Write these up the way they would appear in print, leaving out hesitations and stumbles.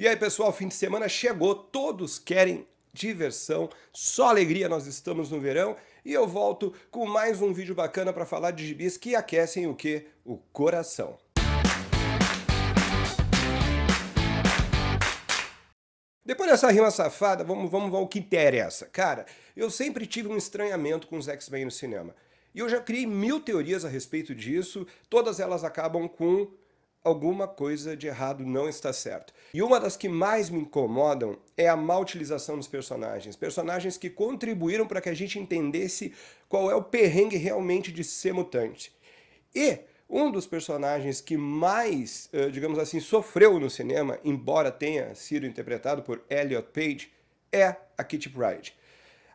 E aí, pessoal, fim de semana chegou, todos querem diversão, só alegria, nós estamos no verão e eu volto com mais um vídeo bacana para falar de gibis que aquecem o quê? O coração. Depois dessa rima safada, vamos ao que interessa. Cara, eu sempre tive um estranhamento com os X-Men no cinema. E eu já criei mil teorias a respeito disso, todas elas acabam com alguma coisa de errado não está certo. E uma das que mais me incomodam é a má utilização dos personagens. Personagens que contribuíram para que a gente entendesse qual é o perrengue realmente de ser mutante. E um dos personagens que mais, digamos assim, sofreu no cinema, embora tenha sido interpretado por Elliot Page, é a Kitty Pryde.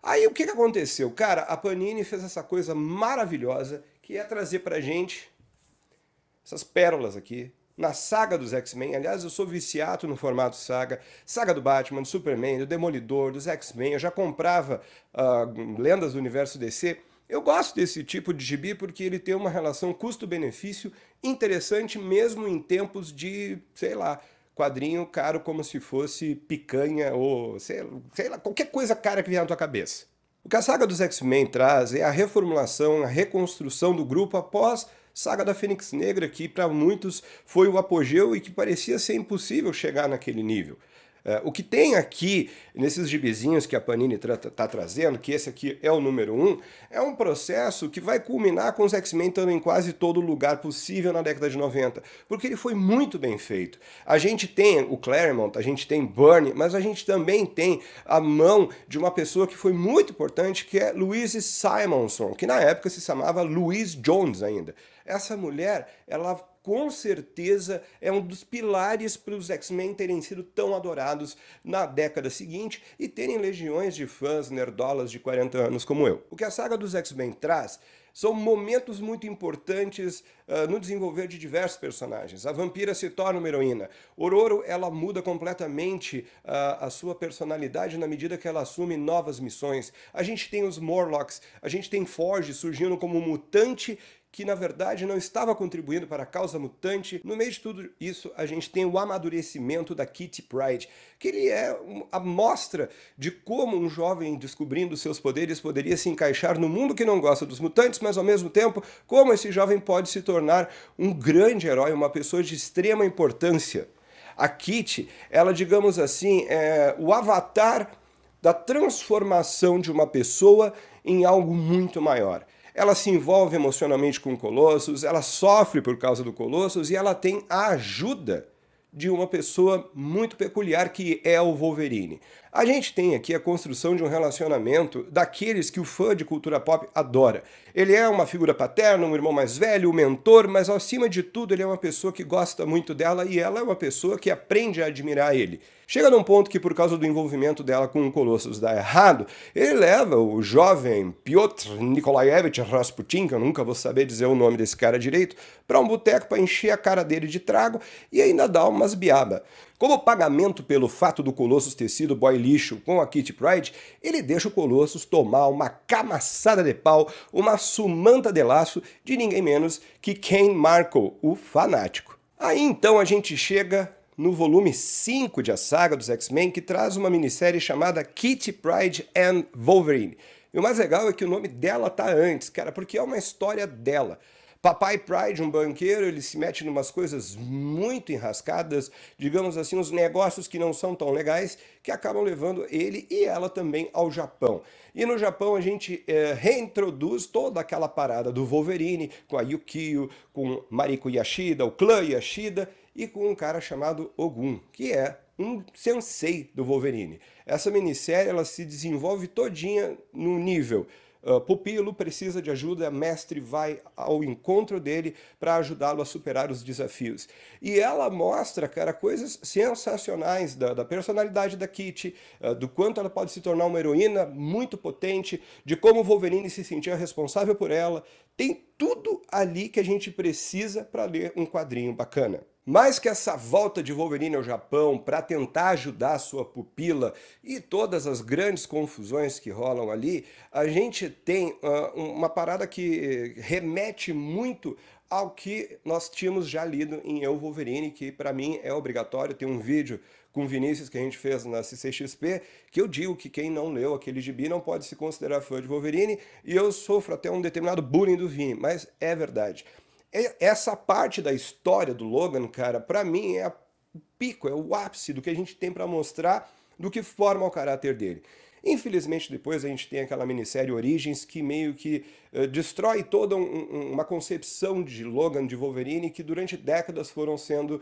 Aí o que aconteceu? Cara, a Panini fez essa coisa maravilhosa que é trazer pra gente essas pérolas aqui, na saga dos X-Men. Aliás, eu sou viciado no formato saga. Saga do Batman, do Superman, do Demolidor, dos X-Men. Eu já comprava lendas do universo DC. Eu gosto desse tipo de gibi porque ele tem uma relação custo-benefício interessante mesmo em tempos de, sei lá, quadrinho caro como se fosse picanha ou sei lá, qualquer coisa cara que vier na tua cabeça. O que a saga dos X-Men traz é a reformulação, a reconstrução do grupo após Saga da Fênix Negra, que para muitos foi o apogeu e que parecia ser impossível chegar naquele nível. O que tem aqui, nesses gibizinhos que a Panini está trazendo, que esse aqui é o número 1, é um processo que vai culminar com os X-Men estando em quase todo lugar possível na década de 90, porque ele foi muito bem feito. A gente tem o Claremont, a gente tem Byrne, mas a gente também tem a mão de uma pessoa que foi muito importante, que é Louise Simonson, que na época se chamava Louise Jones ainda. Essa mulher, ela com certeza é um dos pilares para os X-Men terem sido tão adorados na década seguinte e terem legiões de fãs nerdolas de 40 anos como eu. O que a saga dos X-Men traz são momentos muito importantes no desenvolver de diversos personagens. A vampira se torna uma heroína. Ororo, ela muda completamente a sua personalidade na medida que ela assume novas missões. A gente tem os Morlocks, a gente tem Forge surgindo como um mutante que na verdade não estava contribuindo para a causa mutante. No meio de tudo isso, a gente tem o amadurecimento da Kitty Pryde, que ele é a mostra de como um jovem descobrindo seus poderes poderia se encaixar no mundo que não gosta dos mutantes, mas ao mesmo tempo, como esse jovem pode se tornar um grande herói, uma pessoa de extrema importância. A Kitty, ela, digamos assim, é o avatar da transformação de uma pessoa em algo muito maior. Ela se envolve emocionalmente com o Colossus, ela sofre por causa do Colossus e ela tem a ajuda de uma pessoa muito peculiar que é o Wolverine. A gente tem aqui a construção de um relacionamento daqueles que o fã de cultura pop adora. Ele é uma figura paterna, um irmão mais velho, um mentor, mas acima de tudo ele é uma pessoa que gosta muito dela e ela é uma pessoa que aprende a admirar ele. Chega num ponto que por causa do envolvimento dela com o Colossus dá errado, ele leva o jovem Piotr Nikolaevich Rasputin, que eu nunca vou saber dizer o nome desse cara direito, para um boteco para encher a cara dele de trago e ainda dá umas biaba. Como pagamento pelo fato do Colossus ter sido boy lixo com a Kitty Pryde, ele deixa o Colossus tomar uma camaçada de pau, uma sumanta de laço de ninguém menos que Ken Markle, o fanático. Aí então a gente chega no volume 5 de A Saga dos X-Men, que traz uma minissérie chamada Kitty Pryde and Wolverine. E o mais legal é que o nome dela tá antes, cara, porque é uma história dela. Papai Pryde, um banqueiro, ele se mete em umas coisas muito enrascadas, digamos assim, uns negócios que não são tão legais, que acabam levando ele e ela também ao Japão. E no Japão a gente reintroduz toda aquela parada do Wolverine, com a Yukio, com Mariko Yashida, o clã Yashida, e com um cara chamado Ogun, que é um sensei do Wolverine. Essa minissérie ela se desenvolve todinha no nível pupilo precisa de ajuda, mestre vai ao encontro dele para ajudá-lo a superar os desafios. E ela mostra, cara, coisas sensacionais da personalidade da Kitty, do quanto ela pode se tornar uma heroína muito potente, de como o Wolverine se sentia responsável por ela. Tem tudo ali que a gente precisa para ler um quadrinho bacana. Mais que essa volta de Wolverine ao Japão para tentar ajudar a sua pupila e todas as grandes confusões que rolam ali, a gente tem uma parada que remete muito ao que nós tínhamos já lido em Eu, Wolverine, que para mim é obrigatório. Tem um vídeo com o Vinícius que a gente fez na CCXP, que eu digo que quem não leu aquele gibi não pode se considerar fã de Wolverine, e eu sofro até um determinado bullying do Vini, mas é verdade. Essa parte da história do Logan, cara, pra mim é o pico, é o ápice do que a gente tem pra mostrar do que forma o caráter dele. Infelizmente, depois a gente tem aquela minissérie Origins que meio que destrói toda uma concepção de Logan, de Wolverine, que durante décadas foram sendo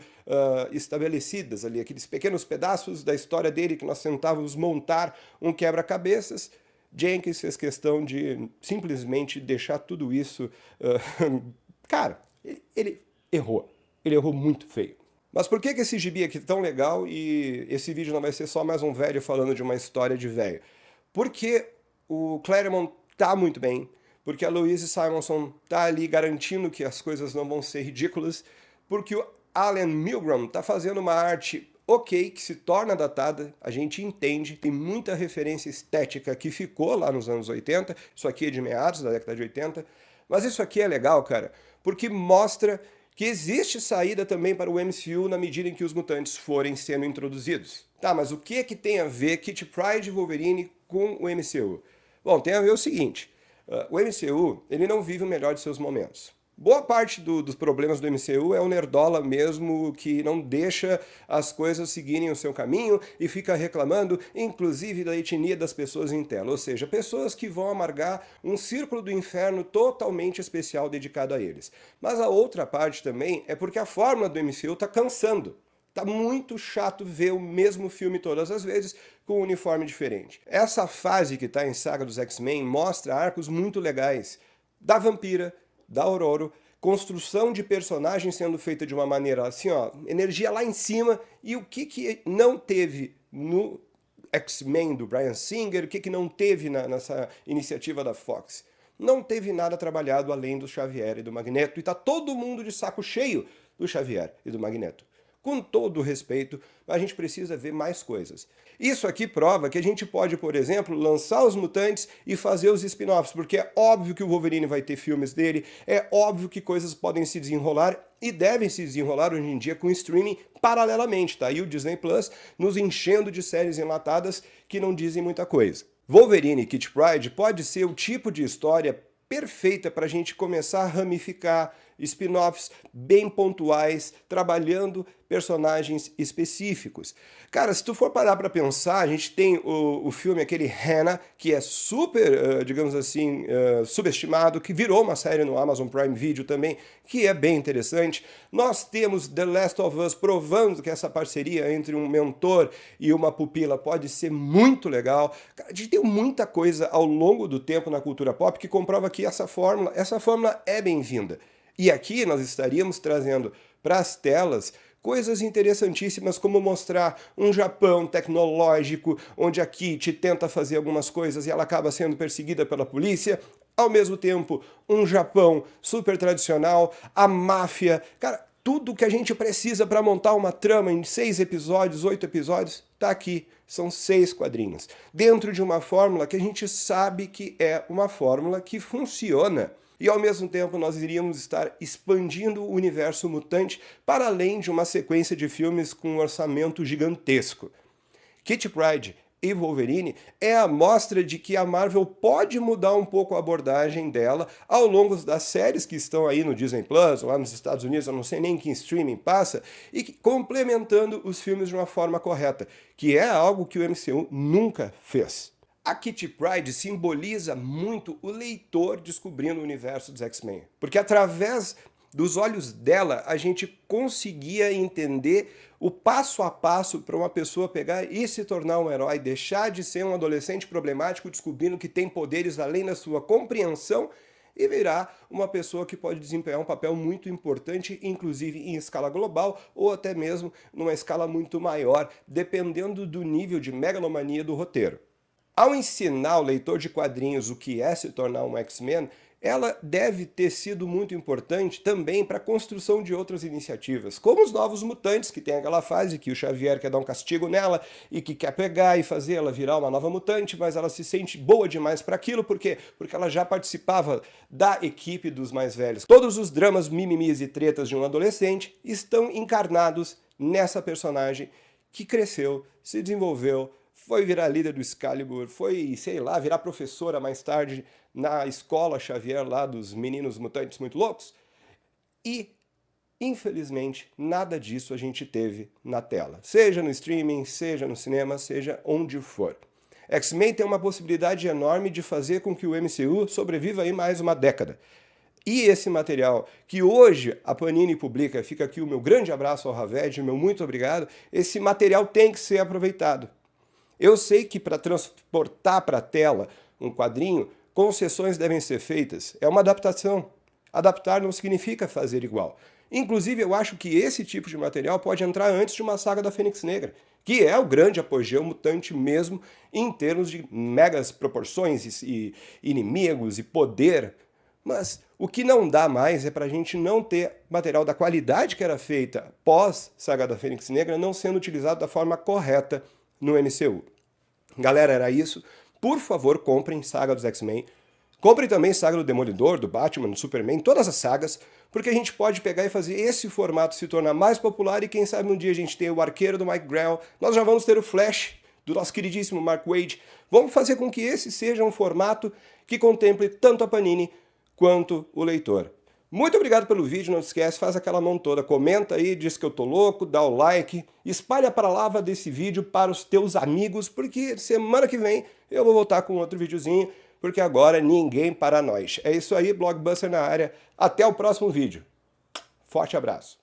estabelecidas ali, aqueles pequenos pedaços da história dele que nós tentávamos montar um quebra-cabeças. Jenkins fez questão de simplesmente deixar tudo isso... Cara, ele errou. Ele errou muito feio. Mas por que esse gibi aqui é tão legal e esse vídeo não vai ser só mais um velho falando de uma história de velho? Porque o Claremont tá muito bem, porque a Louise Simonson tá ali garantindo que as coisas não vão ser ridículas, porque o Alan Milgrom tá fazendo uma arte ok, que se torna datada, a gente entende, tem muita referência estética que ficou lá nos anos 80, isso aqui é de meados da década de 80, mas isso aqui é legal, cara, porque mostra que existe saída também para o MCU na medida em que os mutantes forem sendo introduzidos. Tá, mas o que é que tem a ver Kitty Pryde e Wolverine com o MCU? Bom, tem a ver o seguinte, o MCU ele não vive o melhor de seus momentos. Boa parte dos problemas do MCU é o nerdola mesmo, que não deixa as coisas seguirem o seu caminho e fica reclamando, inclusive, da etnia das pessoas em tela. Ou seja, pessoas que vão amargar um círculo do inferno totalmente especial dedicado a eles. Mas a outra parte também é porque a fórmula do MCU tá cansando. Tá muito chato ver o mesmo filme todas as vezes com um uniforme diferente. Essa fase que tá em Saga dos X-Men mostra arcos muito legais da Vampira, da Aurora, construção de personagens sendo feita de uma maneira assim, ó, energia lá em cima, e o que não teve no X-Men do Bryan Singer, o que não teve nessa iniciativa da Fox? Não teve nada trabalhado além do Xavier e do Magneto, e tá todo mundo de saco cheio do Xavier e do Magneto. Com todo o respeito, a gente precisa ver mais coisas. Isso aqui prova que a gente pode, por exemplo, lançar os mutantes e fazer os spin-offs, porque é óbvio que o Wolverine vai ter filmes dele, é óbvio que coisas podem se desenrolar e devem se desenrolar hoje em dia com streaming paralelamente, tá? E o Disney Plus nos enchendo de séries enlatadas que não dizem muita coisa. Wolverine e Kitty Pryde pode ser o tipo de história perfeita para a gente começar a ramificar spin-offs bem pontuais, trabalhando personagens específicos. Cara, se tu for parar para pensar, a gente tem o filme, aquele Hannah, que é super, digamos assim, subestimado, que virou uma série no Amazon Prime Video também, que é bem interessante. Nós temos The Last of Us provando que essa parceria entre um mentor e uma pupila pode ser muito legal. Cara, a gente tem muita coisa ao longo do tempo na cultura pop que comprova que essa fórmula é bem-vinda. E aqui nós estaríamos trazendo para as telas coisas interessantíssimas como mostrar um Japão tecnológico, onde a Kitty tenta fazer algumas coisas e ela acaba sendo perseguida pela polícia, ao mesmo tempo um Japão super tradicional, a máfia, cara, tudo que a gente precisa para montar uma trama em 6 episódios, 8 episódios, tá aqui. São 6 quadrinhos. Dentro de uma fórmula que a gente sabe que é uma fórmula que funciona. E ao mesmo tempo nós iríamos estar expandindo o universo mutante para além de uma sequência de filmes com um orçamento gigantesco. Kitty Pryde e Wolverine é a mostra de que a Marvel pode mudar um pouco a abordagem dela ao longo das séries que estão aí no Disney Plus, lá nos Estados Unidos, eu não sei nem que streaming passa, e complementando os filmes de uma forma correta, que é algo que o MCU nunca fez. A Kitty Pryde simboliza muito o leitor descobrindo o universo dos X-Men, porque através dos olhos dela a gente conseguia entender o passo a passo para uma pessoa pegar e se tornar um herói, deixar de ser um adolescente problemático descobrindo que tem poderes além da sua compreensão e virar uma pessoa que pode desempenhar um papel muito importante, inclusive em escala global ou até mesmo numa escala muito maior, dependendo do nível de megalomania do roteiro. Ao ensinar o leitor de quadrinhos o que é se tornar um X-Men, ela deve ter sido muito importante também para a construção de outras iniciativas, como os Novos Mutantes, que tem aquela fase que o Xavier quer dar um castigo nela e que quer pegar e fazer ela virar uma nova mutante, mas ela se sente boa demais para aquilo, por quê? Porque ela já participava da equipe dos mais velhos. Todos os dramas, mimimis e tretas de um adolescente estão encarnados nessa personagem que cresceu, se desenvolveu, foi virar líder do Excalibur, foi, sei lá, virar professora mais tarde na escola Xavier lá dos meninos mutantes muito loucos. E, infelizmente, nada disso a gente teve na tela. Seja no streaming, seja no cinema, seja onde for. X-Men tem uma possibilidade enorme de fazer com que o MCU sobreviva aí mais uma década. E esse material que hoje a Panini publica, fica aqui o meu grande abraço ao Raved, meu muito obrigado, esse material tem que ser aproveitado. Eu sei que para transportar para a tela um quadrinho, concessões devem ser feitas. É uma adaptação. Adaptar não significa fazer igual. Inclusive, eu acho que esse tipo de material pode entrar antes de uma saga da Fênix Negra, que é o grande apogeu mutante mesmo em termos de megas proporções e inimigos e poder. Mas o que não dá mais é para a gente não ter material da qualidade que era feita pós-saga da Fênix Negra não sendo utilizado da forma correta no MCU. Galera, era isso. Por favor, comprem Saga dos X-Men. Comprem também Saga do Demolidor, do Batman, do Superman, todas as sagas, porque a gente pode pegar e fazer esse formato se tornar mais popular e quem sabe um dia a gente tem o Arqueiro do Mike Grell, nós já vamos ter o Flash do nosso queridíssimo Mark Waid. Vamos fazer com que esse seja um formato que contemple tanto a Panini quanto o leitor. Muito obrigado pelo vídeo, não esquece, faz aquela mão toda, comenta aí, diz que eu tô louco, dá o like, espalha a palavra desse vídeo para os teus amigos, porque semana que vem eu vou voltar com outro videozinho, porque agora ninguém para nós. É isso aí, Blockbuster na área, até o próximo vídeo. Forte abraço.